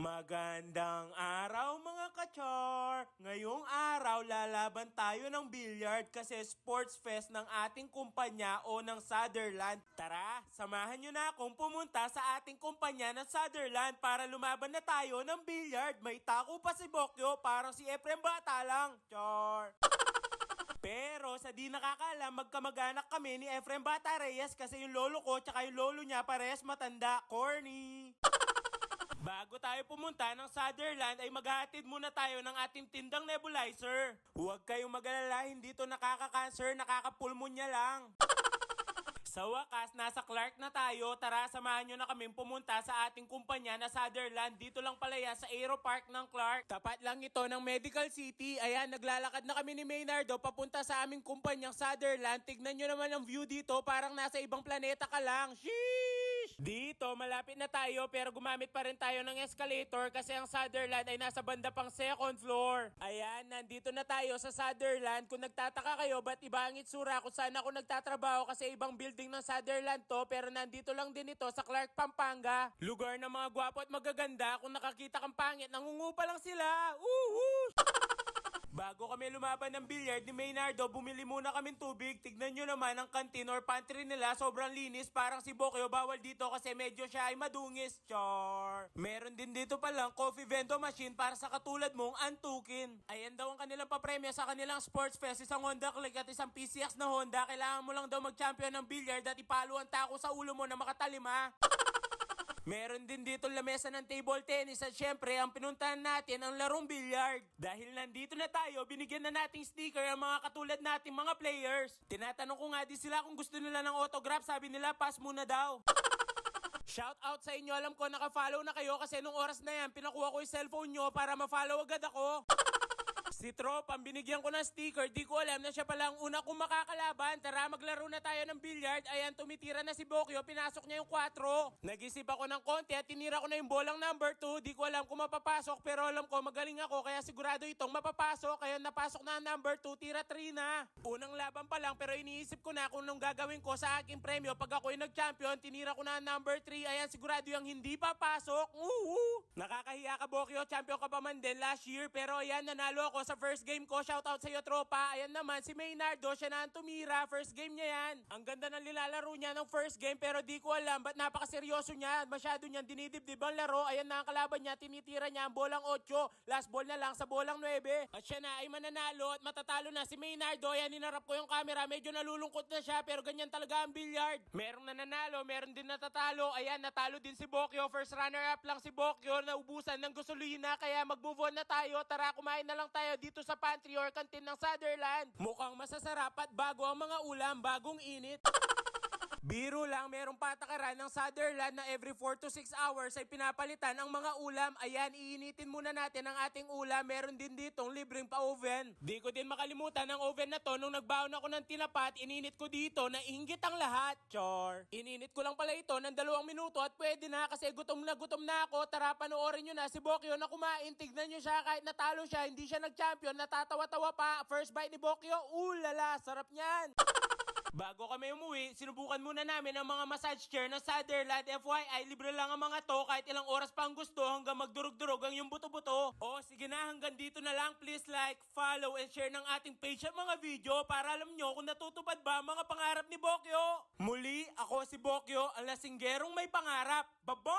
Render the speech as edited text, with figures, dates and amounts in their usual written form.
Magandang araw mga kachar! Ngayong araw lalaban tayo ng billiard kasi sports fest ng ating kumpanya o ng Sutherland. Tara, samahan nyo na akong pumunta sa ating kumpanya ng Sutherland para lumaban na tayo ng billiard. May tako pa si Bokyo, parang si Efrem Bata lang. Char! Pero sa di nakakaalam, magkamag-anak kami ni Efrem Bata Reyes kasi yung lolo ko tsaka yung lolo niya parehas matanda. Corny! Bago tayo pumunta ng Sutherland ay maghahatid muna tayo ng ating tindang nebulizer. Huwag kayong mag-alala, hindi to nakaka-cancer, nakaka-pulmonya lang. Sa wakas, nasa Clark na tayo. Tara, samahan nyo na kaming pumunta sa ating kumpanya na Sutherland. Dito lang pala yan sa Aero Park ng Clark. Tapat lang ito ng Medical City. Ayan, naglalakad na kami ni Maynardo papunta sa aming kumpanyang Sutherland. Tignan nyo naman ang view dito, parang nasa ibang planeta ka lang. Sheesh! Dito, malapit na tayo pero gumamit pa rin tayo ng escalator kasi ang Sutherland ay nasa banda pang second floor. Ayan, nandito na tayo sa Sutherland. Kung nagtataka kayo, ba't iba ang itsura kung saan ako nagtatrabaho kasi ibang building ng Sutherland to pero nandito lang din ito sa Clark, Pampanga. Lugar ng mga gwapo at magaganda. Kung nakakita kang pangit, nangungupa lang sila. Woohoo! Bago kami lumaban ng billiard ni Maynardo, bumili muna kaming tubig. Tignan nyo naman ang canteen or pantry nila, sobrang linis. Parang si Bokyo bawal dito kasi medyo siya ay madungis. Char! Meron din dito palang coffee vending machine para sa katulad mong antukin. Ayan daw ang kanilang papremyo sa kanilang sports fest. Isang Honda Click at isang PCX na Honda. Kailangan mo lang daw mag-champion ng billiard at ipalo ang tako sa ulo mo na makatalima. Meron din dito lamesa ng table tennis at syempre ang pinuntahan natin ang larong billiard. Dahil nandito na tayo, binigyan na nating sticker ang mga katulad nating mga players. Tinatanong ko nga din sila kung gusto nila ng autograph, sabi nila pass muna daw. Shout out sa inyo, alam ko naka-follow na kayo kasi nung oras na yan pinakuha ko yung cellphone nyo para ma-follow agad ako. Si Tropang binigyan ko ng sticker, di ko alam na siya pala ang una kong makakalaban. Tara, maglaro na tayo ng billiard. Ayan, tumitira na si Bokyo, pinasok niya yung 4. Nag-isip ako ng konti at tinira ko na yung bolang number 2. Di ko alam kung mapapasok pero alam ko magaling ako kaya sigurado itong mapapasok. Kaya napasok na ang number 2, tira 3 na. Unang laban pa lang pero iniisip ko na kung nung gagawin ko sa aking premyo pag ako yung nag-champion, tinira ko na ang number 3. Ayan, sigurado yung hindi papasok. Nakakahiya ka Bokyo, champion ka pa man din last year pero ayan, nanalo ako sa first game ko. Shoutout sa iyo, tropa. Ayan naman, si Maynardo, siya na ang tumira. First game niya yan. Ang ganda ng nilalaro niya ng first game pero di ko alam ba't napakaseryoso niya. Masyado niyang dinidibdib ang laro. Ayan na ang kalaban niya, tinitira niya ang bolang 8. Last ball na lang sa bolang 9. At siya na ay mananalo at matatalo na si Maynardo. Ayan, ninarap ko yung camera. Medyo nalulungkot na siya pero ganyan talaga ang billiard. Merong nananalo, meron din natatalo. Ayan, natalo din si Bokyo. First runner up lang si Bokyo. Naubusan ng gasolina kaya mag-move on na tayo. Tara, kumain na lang tayo dito sa pantry or canteen ng Sutherland. Mukhang masasarap at bago ang mga ulam, bagong init. Biro lang, merong patakaran ng Sutherland na every 4 to 6 hours ay pinapalitan ang mga ulam. Ayan, iinitin muna natin ang ating ulam. Meron din ditong libreng pa-oven. Di ko din makalimutan ang oven na to. Nung nagbaon ako ng tinapat, ininit ko dito na inggit ang lahat. Char! Ininit ko lang pala ito ng 2 minuto at pwede na kasi gutom na ako. Tara, panoorin nyo na si Bokyo na kumain. Tignan nyo siya, kahit natalo siya, hindi siya nag-champion, natatawa-tawa pa. First bite ni Bokyo, ulala, sarap niyan. Bago kami umuwi, sinubukan muna namin ang mga massage chair ng Sutherland. FYI, libre lang ang mga to kahit ilang oras pa ang gusto hanggang magdurog-durog ang yung buto-buto. O sige na, hanggang dito na lang. Please like, follow, and share ng ating page at mga video para alam nyo kung natutupad ba ang mga pangarap ni Bokyo. Muli, ako si Bokyo, ang lasinggerong may pangarap. Bye-bye!